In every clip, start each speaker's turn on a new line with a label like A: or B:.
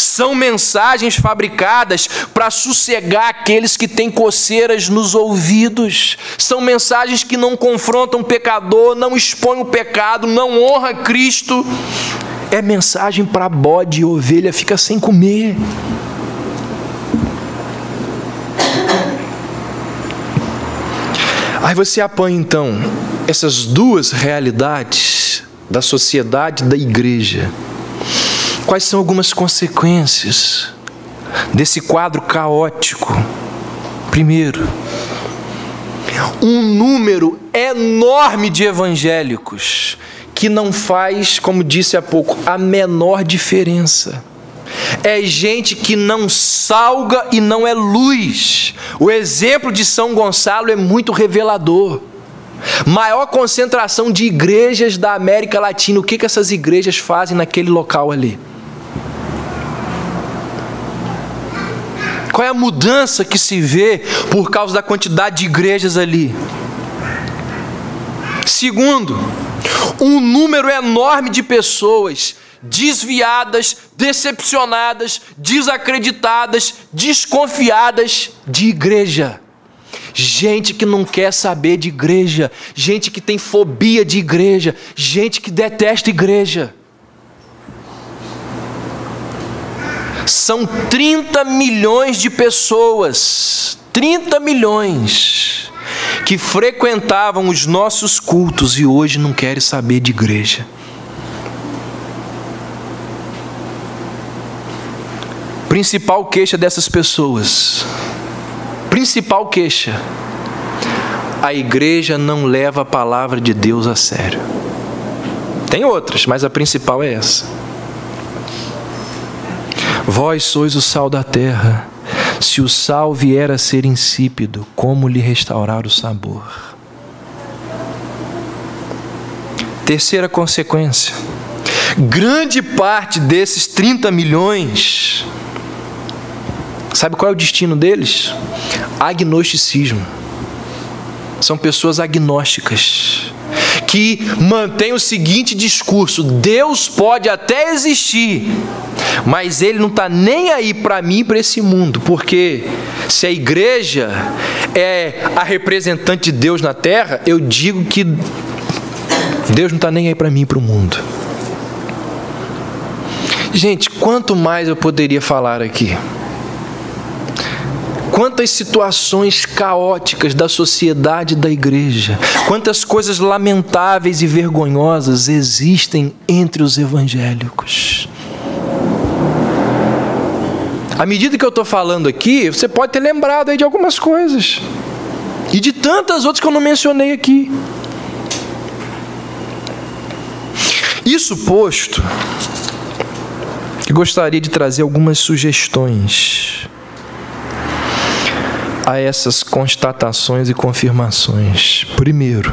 A: São mensagens fabricadas para sossegar aqueles que têm coceiras nos ouvidos. São mensagens que não confrontam o pecador, não expõem o pecado, não honram Cristo. É mensagem para bode e ovelha fica sem comer. Aí você apanha então essas duas realidades da sociedade e da igreja. Quais são algumas consequências desse quadro caótico? Primeiro, um número enorme de evangélicos que não faz, como disse há pouco, a menor diferença. É gente que não salga e não é luz. O exemplo de São Gonçalo é muito revelador. Maior concentração de igrejas da América Latina. O que essas igrejas fazem naquele local ali? Qual é a mudança que se vê por causa da quantidade de igrejas ali? Segundo, um número enorme de pessoas desviadas, decepcionadas, desacreditadas, desconfiadas de igreja. Gente que não quer saber de igreja, gente que tem fobia de igreja, gente que detesta igreja. São 30 milhões de pessoas, 30 milhões, que frequentavam os nossos cultos e hoje não querem saber de igreja. Principal queixa dessas pessoas, principal queixa: a igreja não leva a palavra de Deus a sério. Tem outras, mas a principal é essa. Vós sois o sal da terra. Se o sal vier a ser insípido, como lhe restaurar o sabor? Terceira consequência: grande parte desses 30 milhões, sabe qual é o destino deles? Agnosticismo. São pessoas agnósticas, que mantêm o seguinte discurso: Deus pode até existir, mas Ele não está nem aí para mim e para esse mundo, porque se a igreja é a representante de Deus na terra, eu digo que Deus não está nem aí para mim e para o mundo. Gente, quanto mais eu poderia falar aqui. Quantas situações caóticas da sociedade e da igreja, quantas coisas lamentáveis e vergonhosas existem entre os evangélicos. À medida que eu estou falando aqui, você pode ter lembrado aí de algumas coisas, e de tantas outras que eu não mencionei aqui. Isso posto, eu gostaria de trazer algumas sugestões a essas constatações e confirmações. Primeiro,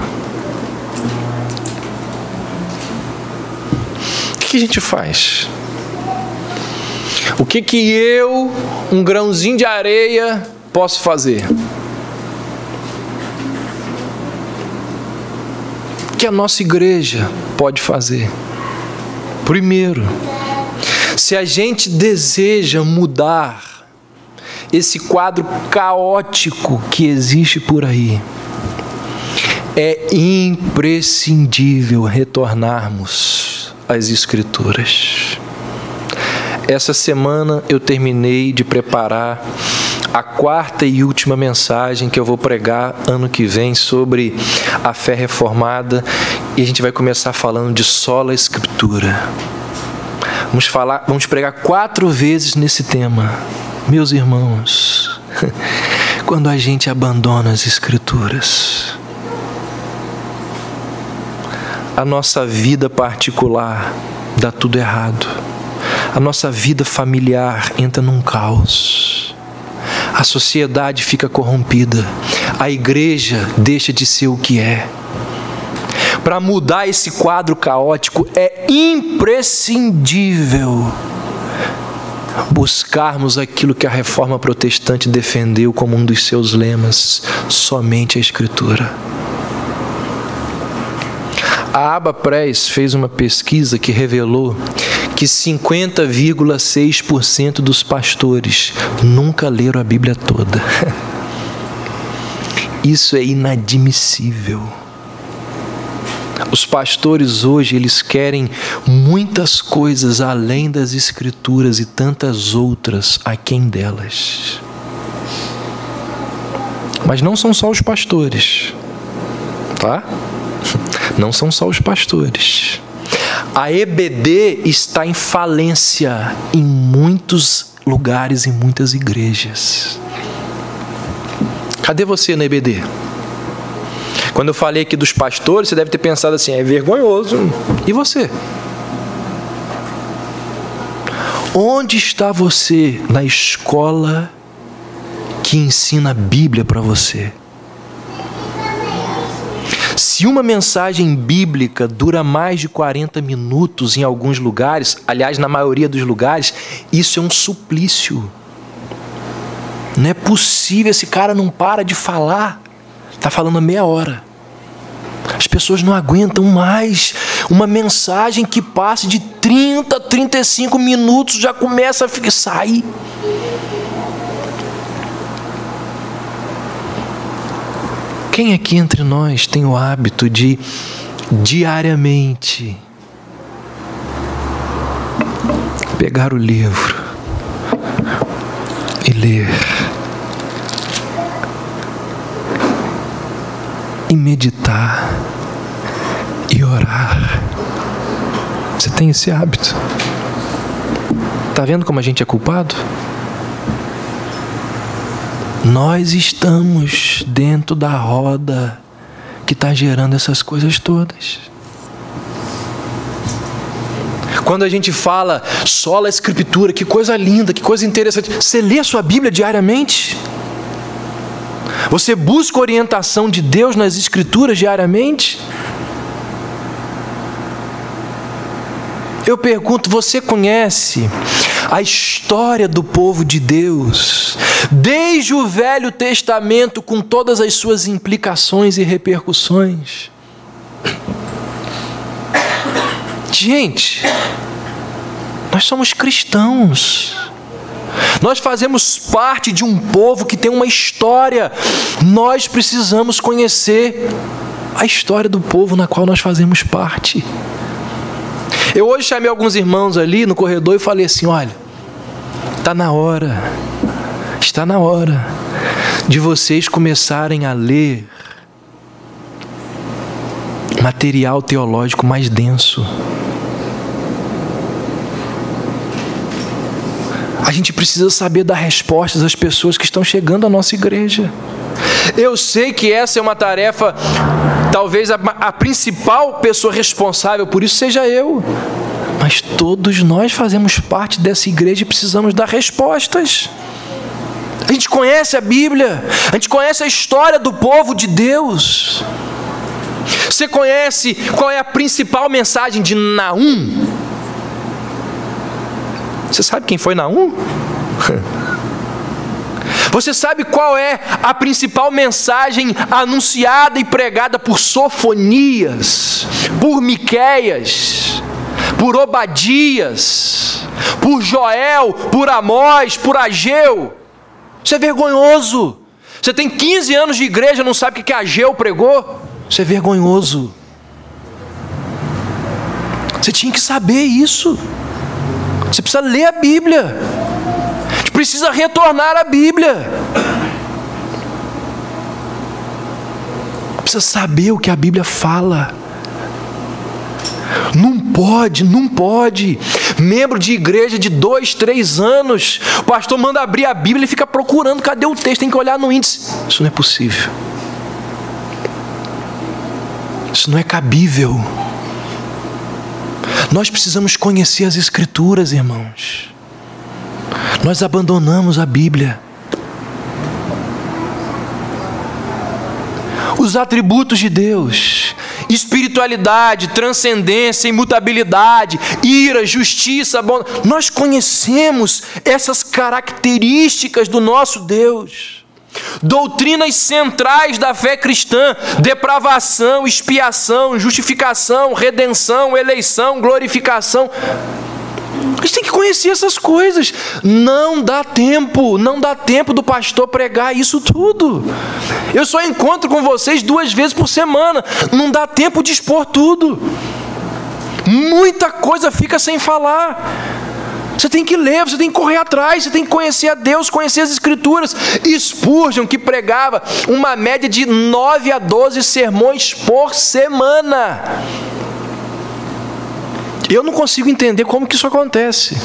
A: o que a gente faz? O que eu, um grãozinho de areia, posso fazer? O que a nossa igreja pode fazer? Primeiro, se a gente deseja mudar esse quadro caótico que existe por aí, é imprescindível retornarmos às Escrituras. Essa semana eu terminei de preparar a quarta e última mensagem que eu vou pregar ano que vem sobre a fé reformada, e a gente vai começar falando de sola Escritura. Vamos pregar 4 vezes nesse tema. Meus irmãos, quando a gente abandona as Escrituras, a nossa vida particular dá tudo errado. A nossa vida familiar entra num caos. A sociedade fica corrompida. A igreja deixa de ser o que é. Para mudar esse quadro caótico, é imprescindível buscarmos aquilo que a Reforma Protestante defendeu como um dos seus lemas: somente a Escritura. A Aba Press fez uma pesquisa que revelou que 50,6% dos pastores nunca leram a Bíblia toda. Isso é inadmissível. Os pastores hoje, eles querem muitas coisas além das Escrituras e tantas outras aquém delas. Mas não são só os pastores, tá? Não são só os pastores. A EBD está em falência em muitos lugares, em muitas igrejas. Cadê você na EBD? Quando eu falei aqui dos pastores, você deve ter pensado assim, é vergonhoso. E você? Onde está você na escola que ensina a Bíblia para você? Se uma mensagem bíblica dura mais de 40 minutos em alguns lugares, aliás, na maioria dos lugares, isso é um suplício. Não é possível, esse cara não para de falar. Está falando meia hora. As pessoas não aguentam mais uma mensagem que passe de 30, 35 minutos, já começa a sair. Quem aqui entre nós tem o hábito de, diariamente, pegar o livro e ler, e meditar, e orar? Você tem esse hábito? Está vendo como a gente é culpado? Nós estamos dentro da roda que está gerando essas coisas todas. Quando a gente fala sola escritura, que coisa linda, que coisa interessante. Você lê a sua Bíblia diariamente? Você busca orientação de Deus nas escrituras diariamente? Eu pergunto, você conhece a história do povo de Deus, desde o Velho Testamento, com todas as suas implicações e repercussões? Gente, nós somos cristãos. Nós fazemos parte de um povo que tem uma história. Nós precisamos conhecer a história do povo na qual nós fazemos parte. Eu hoje chamei alguns irmãos ali no corredor e falei assim, olha, está na hora de vocês começarem a ler material teológico mais denso. A gente precisa saber dar respostas às pessoas que estão chegando à nossa igreja. Eu sei que essa é uma tarefa, talvez a principal pessoa responsável por isso seja eu. Mas todos nós fazemos parte dessa igreja e precisamos dar respostas. A gente conhece a Bíblia, a gente conhece a história do povo de Deus. Você conhece qual é a principal mensagem de Naum? Você sabe quem foi Naum? Você sabe qual é a principal mensagem anunciada e pregada por Sofonias, por Miqueias, por Obadias, por Joel, por Amós, por Ageu? Isso é vergonhoso. Você tem 15 anos de igreja e não sabe o que Ageu pregou? Isso é vergonhoso. Você tinha que saber isso. Você precisa ler a Bíblia. A gente precisa retornar à Bíblia. Precisa saber o que a Bíblia fala. Não pode. Membro de igreja de 2, 3 anos, o pastor manda abrir a Bíblia e fica procurando, cadê o texto? Tem que olhar no índice. Isso não é possível. Isso não é cabível. Nós precisamos conhecer as Escrituras, irmãos. Nós abandonamos a Bíblia. Os atributos de Deus: espiritualidade, transcendência, imutabilidade, ira, justiça, bondade. Nós conhecemos essas características do nosso Deus. Doutrinas centrais da fé cristã: depravação, expiação, justificação, redenção, eleição, glorificação. A gente tem que conhecer essas coisas. Não dá tempo do pastor pregar isso tudo. Eu só encontro com vocês 2 vezes por semana. Não dá tempo de expor tudo. Muita coisa fica sem falar. Você tem que ler, você tem que correr atrás, você tem que conhecer a Deus, conhecer as Escrituras. Spurgeon, que pregava uma média de 9 a 12 sermões por semana. Eu não consigo entender como que isso acontece.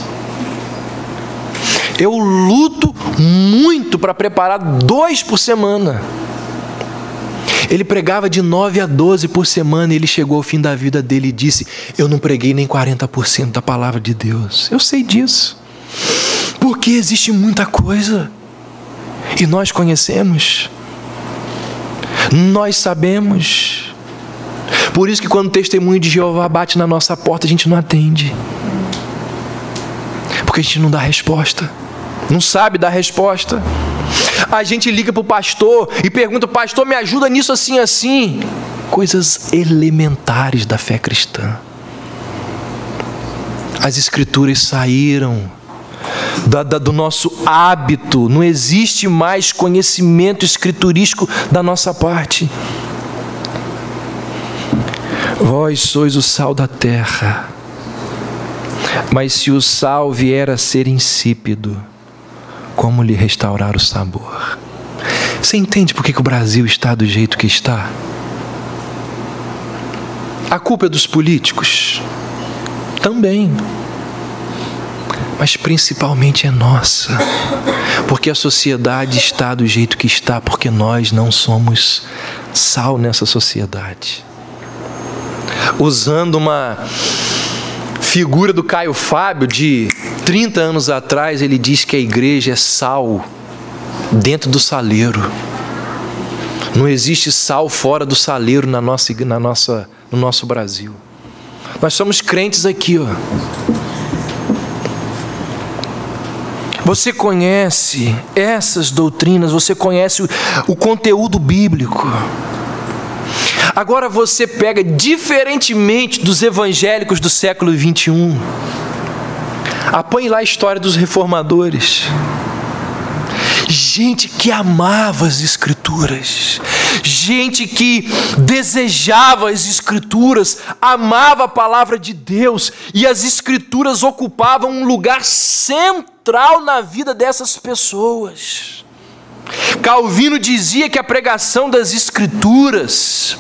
A: Eu luto muito para preparar 2 por semana. Ele pregava de 9 a 12 por semana e ele chegou ao fim da vida dele e disse: eu não preguei nem 40% da palavra de Deus. Eu sei disso, porque existe muita coisa e nós conhecemos, nós sabemos. Por isso que quando o testemunho de Jeová bate na nossa porta, a gente não atende, porque a gente não dá resposta, não sabe dar resposta. A gente liga para o pastor e pergunta: pastor, me ajuda nisso assim, assim. Coisas elementares da fé cristã. As Escrituras saíram do nosso hábito. Não existe mais conhecimento escriturístico da nossa parte. Vós sois o sal da terra, mas se o sal vier a ser insípido, como lhe restaurar o sabor? Você entende por que o Brasil está do jeito que está? A culpa é dos políticos? Também. Mas principalmente é nossa. Porque a sociedade está do jeito que está, porque nós não somos sal nessa sociedade. Usando uma figura do Caio Fábio de 30 anos atrás, ele diz que a igreja é sal dentro do saleiro. Não existe sal fora do saleiro no nosso Brasil. Nós somos crentes aqui, ó. Você conhece essas doutrinas, você conhece o conteúdo bíblico. Agora você pega, diferentemente dos evangélicos do século 21, apanhe lá a história dos reformadores. Gente que amava as Escrituras, gente que desejava as Escrituras, amava a palavra de Deus, e as Escrituras ocupavam um lugar central na vida dessas pessoas. Calvino dizia que a pregação das Escrituras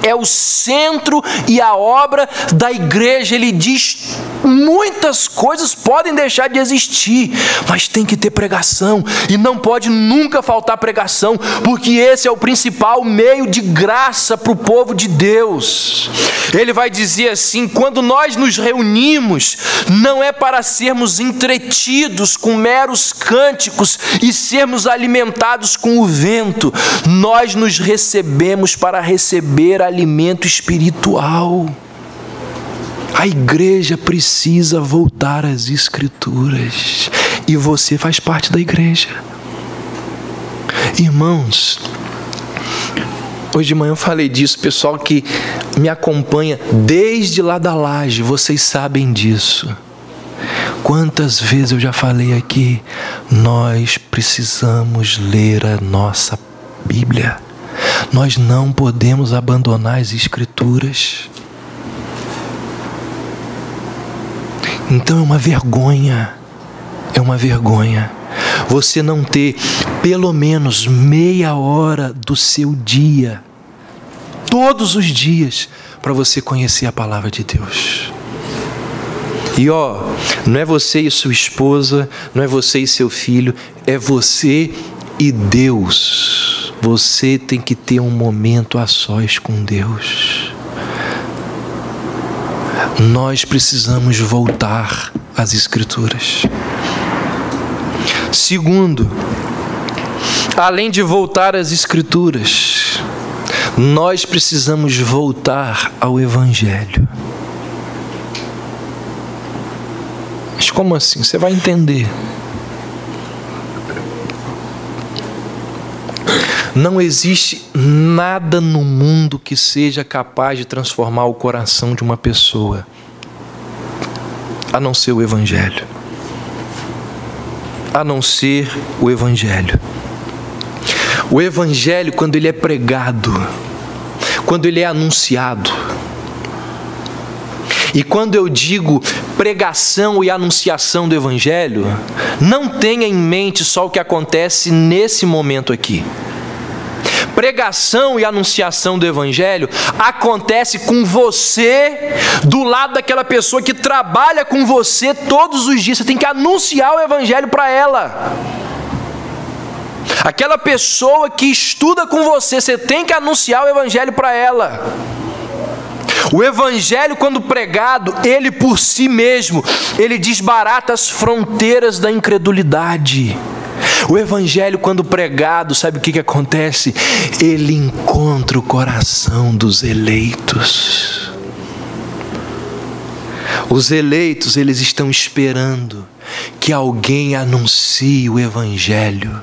A: é o centro e a obra da igreja. Ele diz: muitas coisas podem deixar de existir, mas tem que ter pregação, e não pode nunca faltar pregação, porque esse é o principal meio de graça para o povo de Deus. Ele vai dizer assim: quando nós nos reunimos, não é para sermos entretidos com meros cânticos e sermos alimentados com o vento. Nós nos recebemos para receber alimento espiritual. A igreja precisa voltar às Escrituras, e você faz parte da igreja. Irmãos, hoje de manhã eu falei disso, pessoal que me acompanha desde lá da laje, vocês sabem disso. Quantas vezes eu já falei aqui, nós precisamos ler a nossa Bíblia. Nós não podemos abandonar as Escrituras. Então é uma vergonha você não ter pelo menos meia hora do seu dia, todos os dias, para você conhecer a palavra de Deus. E não é você e sua esposa, não é você e seu filho, é você e Deus. Você tem que ter um momento a sós com Deus. Nós precisamos voltar às Escrituras. Segundo, além de voltar às Escrituras, nós precisamos voltar ao Evangelho. Mas como assim? Você vai entender. Não existe nada no mundo que seja capaz de transformar o coração de uma pessoa, a não ser o Evangelho. A não ser o Evangelho. O Evangelho, quando ele é pregado, quando ele é anunciado, e quando eu digo pregação e anunciação do Evangelho, não tenha em mente só o que acontece nesse momento aqui. Pregação e anunciação do Evangelho acontece com você, do lado daquela pessoa que trabalha com você todos os dias. Você tem que anunciar o Evangelho para ela. Aquela pessoa que estuda com você, você tem que anunciar o Evangelho para ela. O Evangelho, quando pregado, ele por si mesmo, ele desbarata as fronteiras da incredulidade. O Evangelho, quando pregado, sabe o que acontece? Ele encontra o coração dos eleitos. Os eleitos, eles estão esperando que alguém anuncie o Evangelho,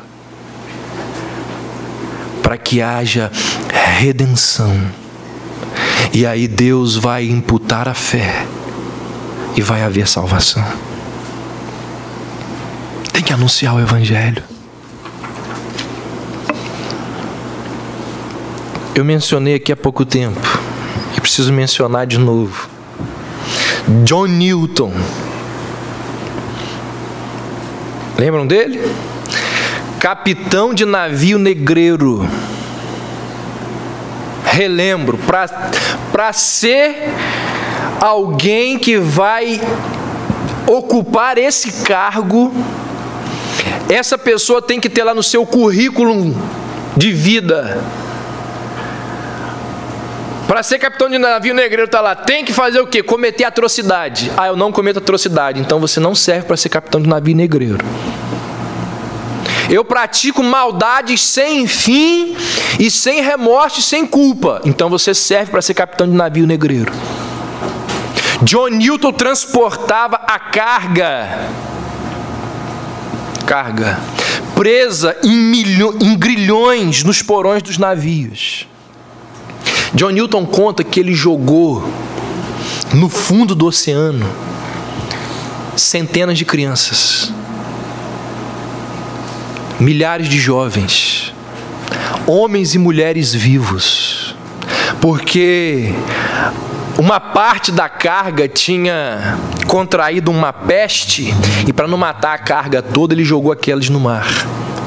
A: para que haja redenção. E aí Deus vai imputar a fé e vai haver salvação. Tem que anunciar o Evangelho. Eu mencionei aqui há pouco tempo e preciso mencionar de novo. John Newton. Lembram dele? Capitão de navio negreiro. Relembro, para ser alguém que vai ocupar esse cargo, essa pessoa tem que ter lá no seu currículo de vida. Para ser capitão de navio negreiro, está lá, tem que fazer o quê? Cometer atrocidade. Ah, eu não cometo atrocidade, então você não serve para ser capitão de navio negreiro. Eu pratico maldades sem fim e sem remorso e sem culpa. Então você serve para ser capitão de navio negreiro. John Newton transportava a carga presa em grilhões nos porões dos navios. John Newton conta que ele jogou no fundo do oceano centenas de crianças, milhares de jovens, homens e mulheres vivos, porque uma parte da carga tinha contraído uma peste e para não matar a carga toda ele jogou aqueles no mar,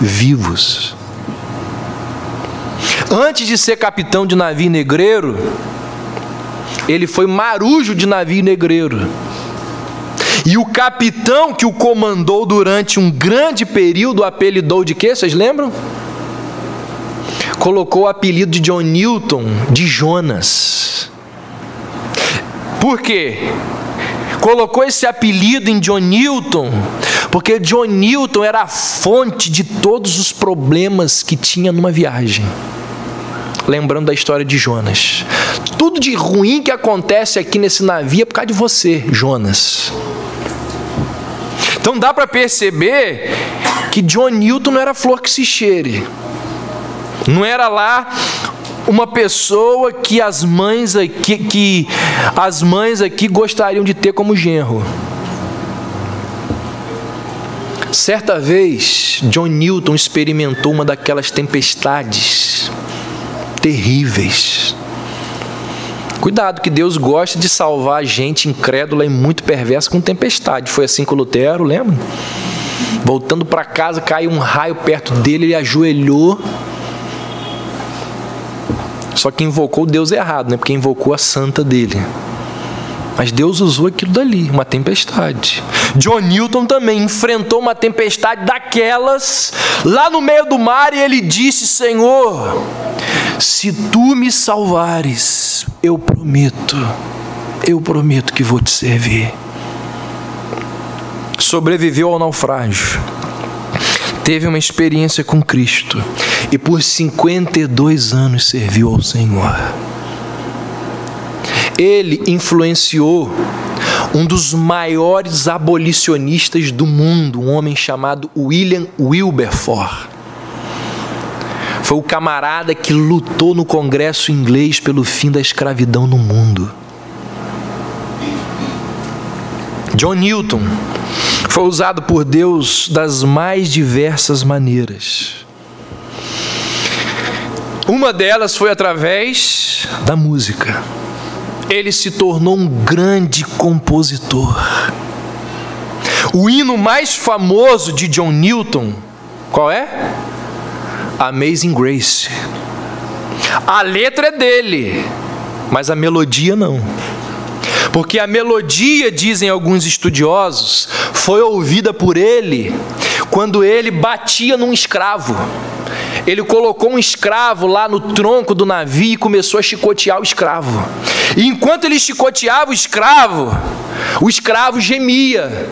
A: vivos. Antes de ser capitão de navio negreiro, ele foi marujo de navio negreiro. E o capitão que o comandou durante um grande período apelidou de quê? Vocês lembram? Colocou o apelido de John Newton de Jonas. Por quê? Colocou esse apelido em John Newton porque John Newton era a fonte de todos os problemas que tinha numa viagem. Lembrando da história de Jonas. Tudo de ruim que acontece aqui nesse navio é por causa de você, Jonas. Então dá para perceber que John Newton não era flor que se cheire. Não era lá uma pessoa que as mães aqui gostariam de ter como genro. Certa vez, John Newton experimentou uma daquelas tempestades terríveis. Cuidado, que Deus gosta de salvar gente incrédula e muito perversa com tempestade. Foi assim com Lutero, lembra? Voltando para casa, caiu um raio perto dele, ele ajoelhou. Só que invocou o Deus errado, né? Porque invocou a santa dele. Mas Deus usou aquilo dali, uma tempestade. John Newton também enfrentou uma tempestade daquelas, lá no meio do mar, e ele disse: Senhor, se tu me salvares, eu prometo que vou te servir. Sobreviveu ao naufrágio, teve uma experiência com Cristo e por 52 anos serviu ao Senhor. Ele influenciou um dos maiores abolicionistas do mundo, um homem chamado William Wilberforce. Foi o camarada que lutou no Congresso inglês pelo fim da escravidão no mundo. John Newton foi usado por Deus das mais diversas maneiras. Uma delas foi através da música. Ele se tornou um grande compositor. O hino mais famoso de John Newton, qual é? Amazing Grace. A letra é dele, mas a melodia não. Porque a melodia, dizem alguns estudiosos, foi ouvida por ele quando ele batia num escravo. Ele colocou um escravo lá no tronco do navio e começou a chicotear o escravo. E enquanto ele chicoteava o escravo gemia.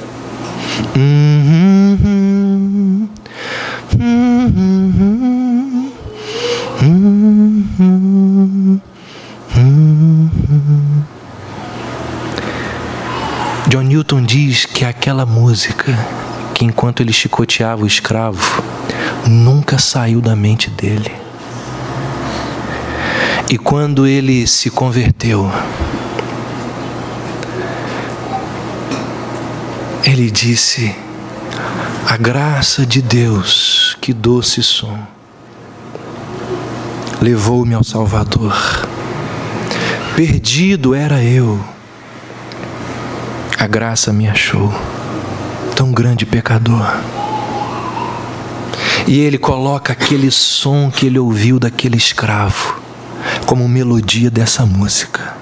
A: John Newton diz que aquela música, que enquanto ele chicoteava o escravo, nunca saiu da mente dele. E quando ele se converteu, ele disse: a graça de Deus, que doce som, levou-me ao Salvador. Perdido era eu, a graça me achou, tão grande pecador. E ele coloca aquele som que ele ouviu daquele escravo como melodia dessa música.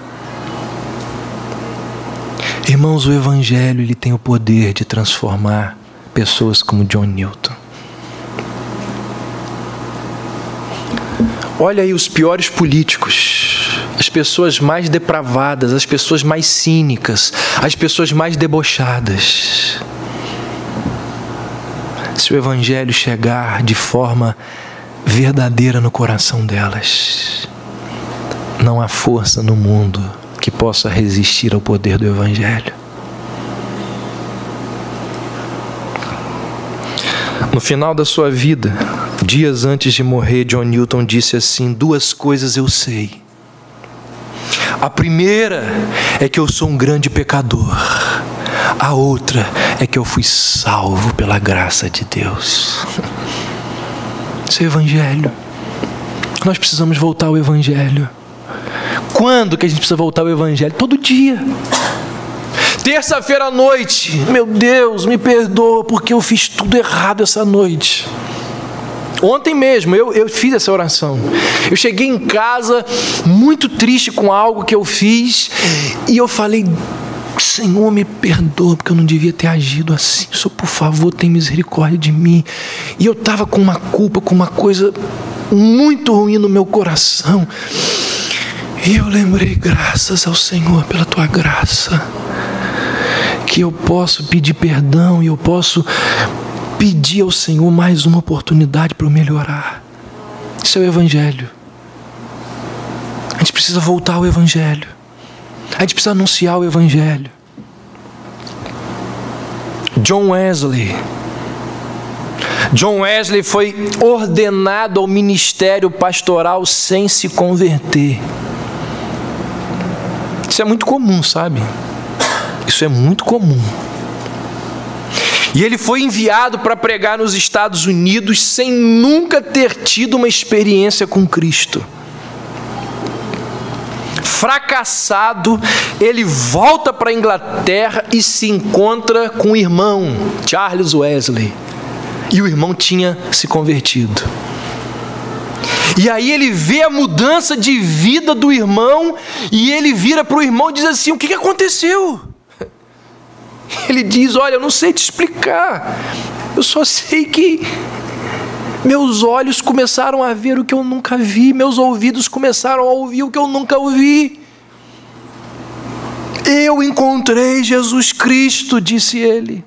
A: Irmãos, o Evangelho, ele tem o poder de transformar pessoas como John Newton. Olha aí os piores políticos, as pessoas mais depravadas, as pessoas mais cínicas, as pessoas mais debochadas. Se o Evangelho chegar de forma verdadeira no coração delas, não há força no mundo que possa resistir ao poder do Evangelho. No final da sua vida, dias antes de morrer, John Newton disse assim: 2 coisas eu sei. A primeira é que eu sou um grande pecador. A outra é que eu fui salvo pela graça de Deus. Esse é o Evangelho. Nós precisamos voltar ao Evangelho. Quando que a gente precisa voltar ao Evangelho? Todo dia. Terça-feira à noite, meu Deus, me perdoa porque eu fiz tudo errado essa noite. Ontem mesmo eu fiz essa oração. Eu cheguei em casa muito triste com algo que eu fiz e eu falei: Senhor, me perdoa porque eu não devia ter agido assim. Senhor, por favor, tem misericórdia de mim. E eu estava com uma culpa, com uma coisa muito ruim no meu coração. E eu lembrei, graças ao Senhor pela tua graça, que eu posso pedir perdão e eu posso pedir ao Senhor mais uma oportunidade para eu melhorar. Isso é o Evangelho. A gente precisa voltar ao Evangelho. A gente precisa anunciar o Evangelho. John Wesley foi ordenado ao ministério pastoral sem se converter. Isso é muito comum, sabe? Isso é muito comum. E ele foi enviado para pregar nos Estados Unidos sem nunca ter tido uma experiência com Cristo. Fracassado, ele volta para a Inglaterra e se encontra com o irmão Charles Wesley. E o irmão tinha se convertido. E aí ele vê a mudança de vida do irmão e ele vira para o irmão e diz assim: o que aconteceu? Ele diz: olha, eu não sei te explicar, eu só sei que meus olhos começaram a ver o que eu nunca vi, meus ouvidos começaram a ouvir o que eu nunca ouvi. Eu encontrei Jesus Cristo, disse ele.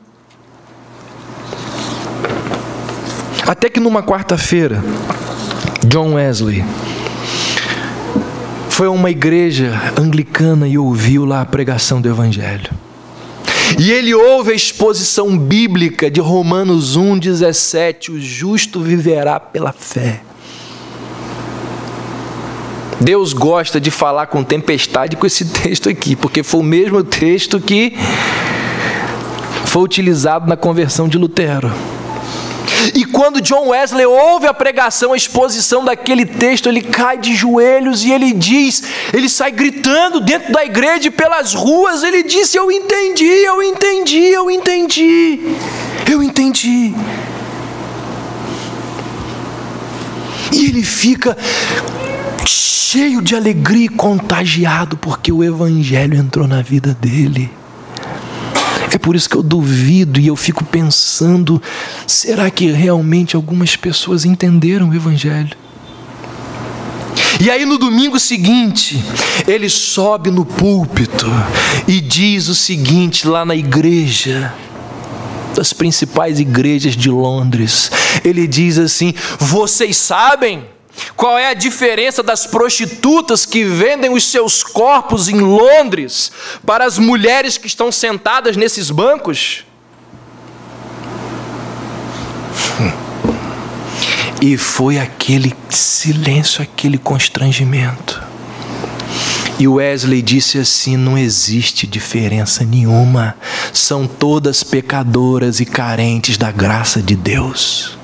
A: Até que numa quarta-feira, John Wesley foi a uma igreja anglicana e ouviu lá a pregação do Evangelho. E ele ouve a exposição bíblica de Romanos 1,17, o justo viverá pela fé. Deus gosta de falar com tempestade com esse texto aqui, porque foi o mesmo texto que foi utilizado na conversão de Lutero. E quando John Wesley ouve a pregação, a exposição daquele texto, ele cai de joelhos e ele diz, ele sai gritando dentro da igreja e pelas ruas, ele disse: eu entendi, eu entendi, eu entendi, eu entendi. E ele fica cheio de alegria e contagiado, porque o evangelho entrou na vida dele. É por isso que eu duvido e eu fico pensando, será que realmente algumas pessoas entenderam o evangelho? E aí no domingo seguinte, ele sobe no púlpito e diz o seguinte lá na igreja, das principais igrejas de Londres. Ele diz assim: vocês sabem qual é a diferença das prostitutas que vendem os seus corpos em Londres para as mulheres que estão sentadas nesses bancos? E foi aquele silêncio, aquele constrangimento. E Wesley disse assim: não existe diferença nenhuma, são todas pecadoras e carentes da graça de Deus.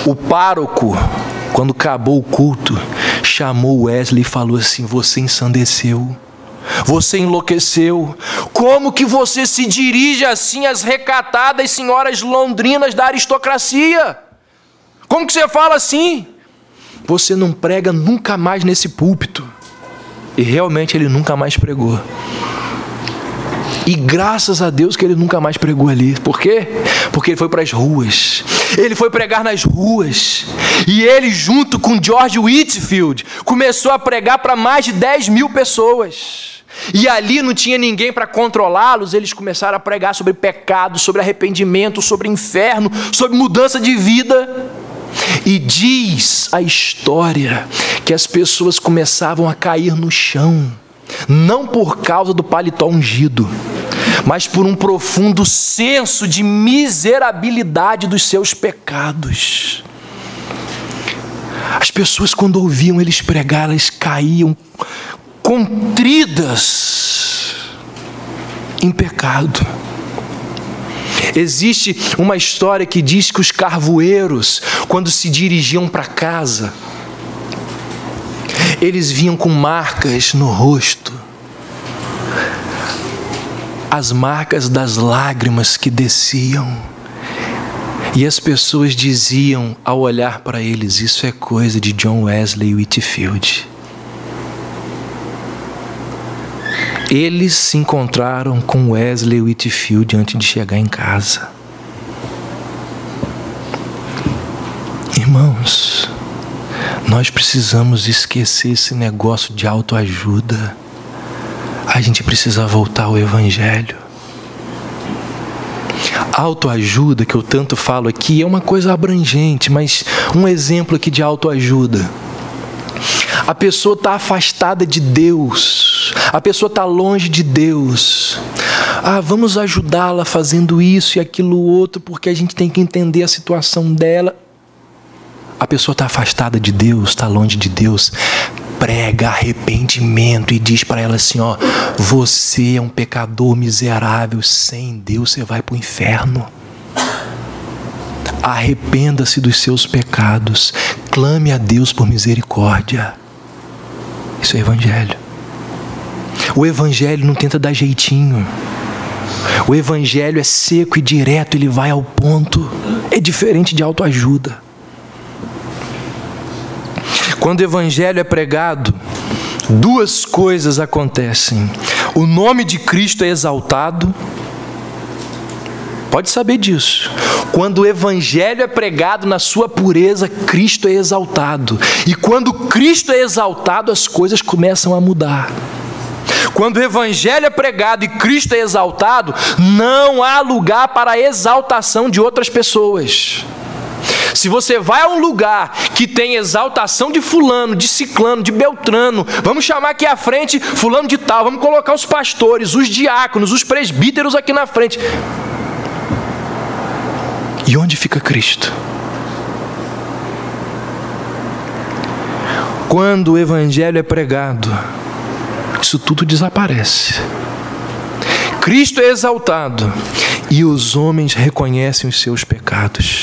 A: O pároco, quando acabou o culto, chamou Wesley e falou assim: você ensandeceu, você enlouqueceu, como que você se dirige assim às recatadas senhoras londrinas da aristocracia? Como que você fala assim? Você não prega nunca mais nesse púlpito. E realmente ele nunca mais pregou. E graças a Deus que ele nunca mais pregou ali. Por quê? Porque ele foi para as ruas. Ele foi pregar nas ruas. E ele, junto com George Whitefield, começou a pregar para mais de 10 mil pessoas. E ali não tinha ninguém para controlá-los. Eles começaram a pregar sobre pecado, sobre arrependimento, sobre inferno, sobre mudança de vida. E diz a história que as pessoas começavam a cair no chão, não por causa do paletó ungido, mas por um profundo senso de miserabilidade dos seus pecados. As pessoas, quando ouviam eles pregar, elas caíam contridas em pecado. Existe uma história que diz que os carvoeiros, quando se dirigiam para casa, eles vinham com marcas no rosto, as marcas das lágrimas que desciam, e as pessoas diziam ao olhar para eles: isso é coisa de John Wesley Whitefield. Eles se encontraram com Wesley Whitefield antes de chegar em casa. Irmãos, nós precisamos esquecer esse negócio de autoajuda. A gente precisa voltar ao evangelho. Autoajuda, que eu tanto falo aqui, é uma coisa abrangente, mas um exemplo aqui de autoajuda. A pessoa está afastada de Deus, a pessoa está longe de Deus. Vamos ajudá-la fazendo isso e aquilo outro, porque a gente tem que entender a situação dela. A pessoa está afastada de Deus, está longe de Deus. Prega arrependimento e diz para ela assim: você é um pecador miserável, sem Deus você vai para o inferno. Arrependa-se dos seus pecados, clame a Deus por misericórdia. Isso é evangelho. O evangelho não tenta dar jeitinho. O evangelho é seco e direto, ele vai ao ponto. É diferente de autoajuda. Quando o evangelho é pregado, duas coisas acontecem. O nome de Cristo é exaltado. Pode saber disso. Quando o evangelho é pregado na sua pureza, Cristo é exaltado. E quando Cristo é exaltado, as coisas começam a mudar. Quando o evangelho é pregado e Cristo é exaltado, não há lugar para a exaltação de outras pessoas. Se você vai a um lugar que tem exaltação de fulano, de ciclano, de beltrano, vamos chamar aqui à frente fulano de tal, vamos colocar os pastores, os diáconos, os presbíteros aqui na frente. E onde fica Cristo? Quando o evangelho é pregado, isso tudo desaparece. Cristo é exaltado e os homens reconhecem os seus pecados.